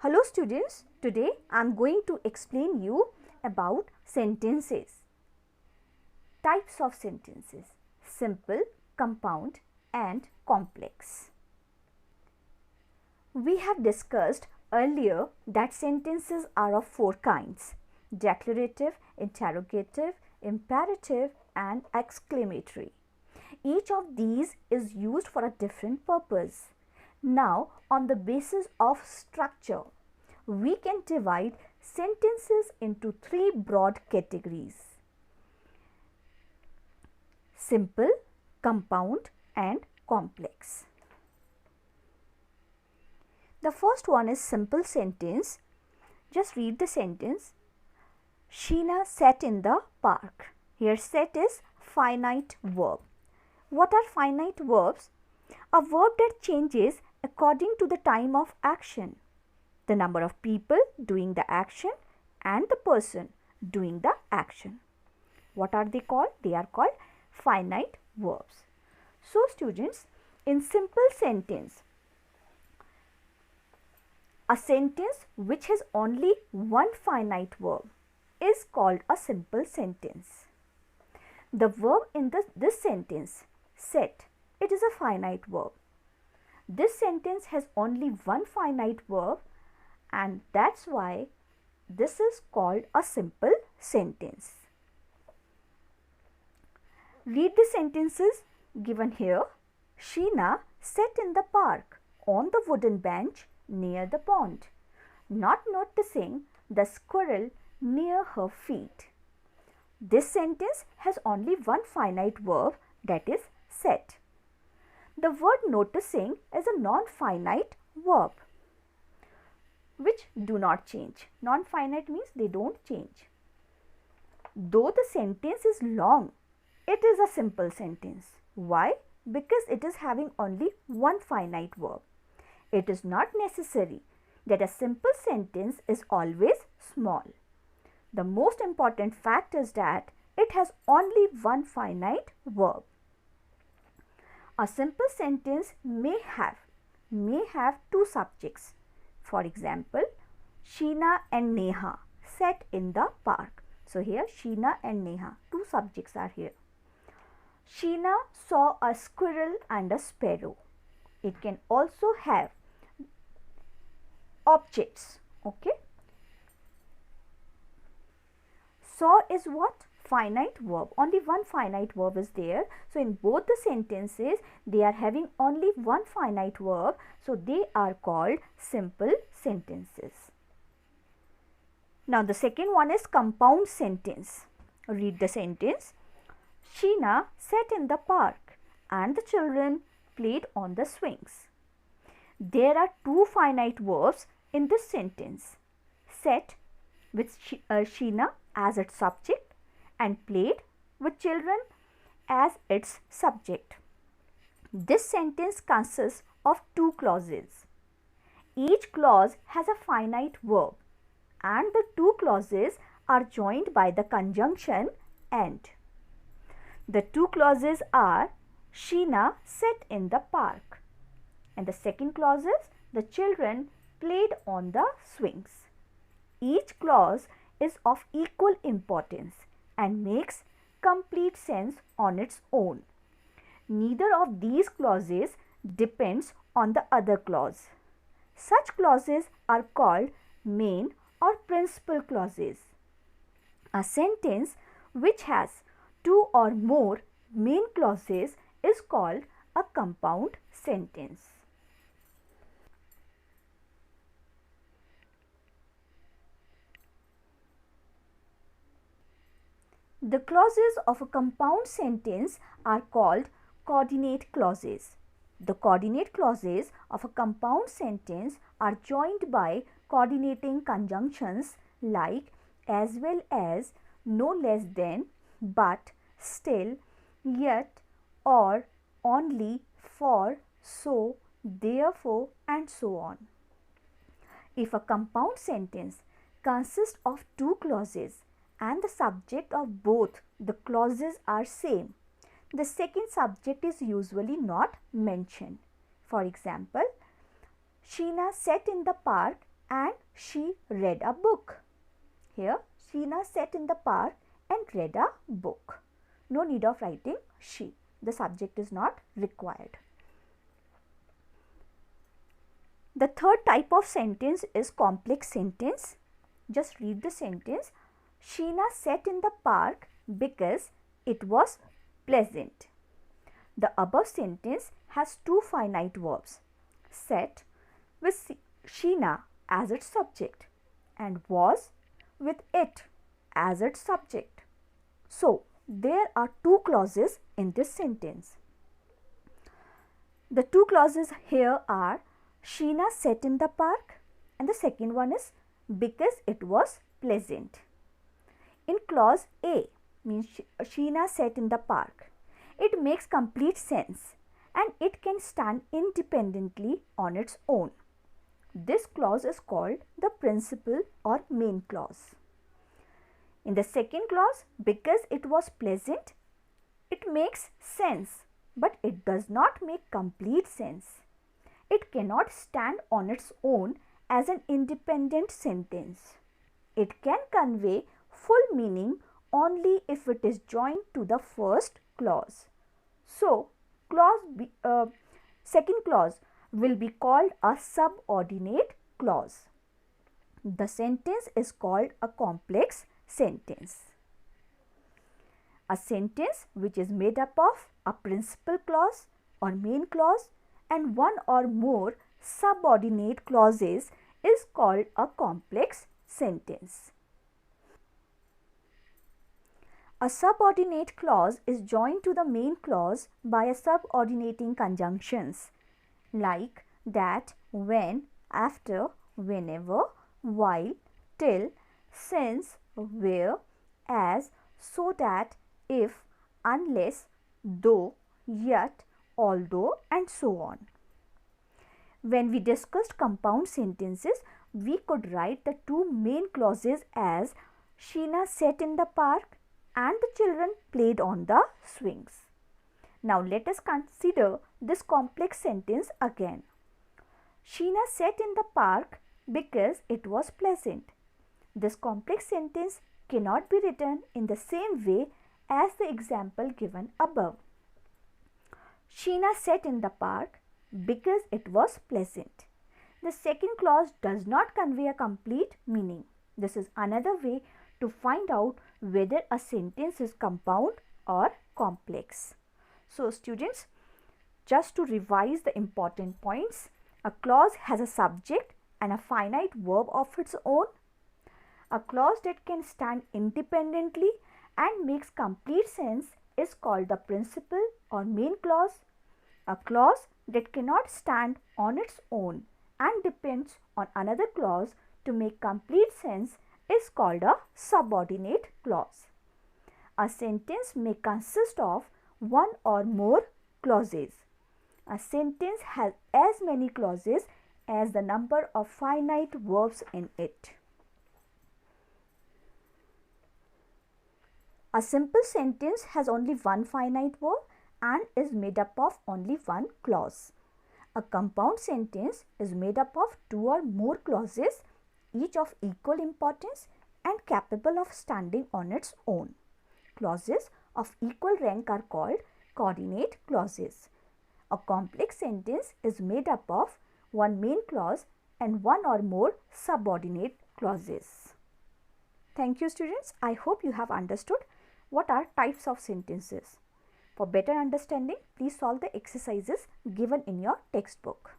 Hello students, today I am going to explain you about sentences. Types of sentences: simple, compound and complex. We have discussed earlier that sentences are of four kinds: declarative, interrogative, imperative and exclamatory. Each of these is used for a different purpose. Now, on the basis of structure, we can divide sentences into three broad categories: simple, compound and complex. The first one is simple sentence. Just read the sentence. Sheena sat in the park. Here sat is finite verb. What are finite verbs? A verb that changes according to the time of action, the number of people doing the action and the person doing the action. What are they called? They are called finite verbs. So students, in simple sentence, a sentence which has only one finite verb is called a simple sentence. The verb in this sentence, sat, it is a finite verb. This sentence has only one finite verb and that's why this is called a simple sentence. Read the sentences given here. Sheena sat in the park on the wooden bench near the pond, not noticing the squirrel near her feet. This sentence has only one finite verb, that is sat. The word noticing is a non-finite verb which do not change. Non-finite means they don't change. Though the sentence is long, it is a simple sentence. Why? Because it is having only one finite verb. It is not necessary that a simple sentence is always small. The most important fact is that it has only one finite verb. A simple sentence may have two subjects. For example, Sheena and Neha sat in the park. So here Sheena and Neha, two subjects are here. Sheena saw a squirrel and a sparrow. It can also have objects. Okay. Saw is what? Finite verb. Only one finite verb is there. So in both the sentences, they are having only one finite verb. So they are called simple sentences. Now the second one is compound sentence. Read the sentence. Sheena sat in the park and the children played on the swings. There are two finite verbs in this sentence. Sat with Sheena as its subject and played with children as its subject. This sentence consists of two clauses. Each clause has a finite verb and the two clauses are joined by the conjunction and. The two clauses are Sheena sat in the park and the second clause is the children played on the swings. Each clause is of equal importance and makes complete sense on its own. Neither of these clauses depends on the other clause. Such clauses are called main or principal clauses. A sentence which has two or more main clauses is called a compound sentence. The clauses of a compound sentence are called coordinate clauses. The coordinate clauses of a compound sentence are joined by coordinating conjunctions like as well as, no less than, but, still, yet, or, only, for, so, therefore and so on. If a compound sentence consists of two clauses and the subject of both the clauses are same, the second subject is usually not mentioned. For example, Sheena sat in the park and she read a book. Here, Sheena sat in the park and read a book. No need of writing she. The subject is not required. The third type of sentence is complex sentence. Just read the sentence. Sheena sat in the park because it was pleasant. The above sentence has two finite verbs, sat with Sheena as its subject and was with it as its subject. So, there are two clauses in this sentence. The two clauses here are Sheena sat in the park and the second one is because it was pleasant. In clause A, means Sheena sat in the park, it makes complete sense and it can stand independently on its own. This clause is called the principal or main clause. In the second clause, because it was pleasant, it makes sense, but it does not make complete sense. It cannot stand on its own as an independent sentence. It can convey full meaning only if it is joined to the first clause. So, second clause will be called a subordinate clause. The sentence is called a complex sentence. A sentence which is made up of a principal clause or main clause and one or more subordinate clauses is called a complex sentence. A subordinate clause is joined to the main clause by a subordinating conjunctions like that, when, after, whenever, while, till, since, where, as, so that, if, unless, though, yet, although, and so on. When we discussed compound sentences, we could write the two main clauses as Sheena sat in the park and the children played on the swings. Now let us consider this complex sentence again. Sheena sat in the park because it was pleasant. This complex sentence cannot be written in the same way as the example given above. Sheena sat in the park because it was pleasant. The second clause does not convey a complete meaning. This is another way to find out whether a sentence is compound or complex. So students, just to revise the important points, a clause has a subject and a finite verb of its own. A clause that can stand independently and makes complete sense is called the principal or main clause. A clause that cannot stand on its own and depends on another clause to make complete sense is called a subordinate clause. A sentence may consist of one or more clauses. A sentence has as many clauses as the number of finite verbs in it. A simple sentence has only one finite verb and is made up of only one clause. A compound sentence is made up of two or more clauses, each of equal importance and capable of standing on its own. Clauses of equal rank are called coordinate clauses. A complex sentence is made up of one main clause and one or more subordinate clauses. Thank you students. I hope you have understood what are types of sentences. For better understanding, please solve the exercises given in your textbook.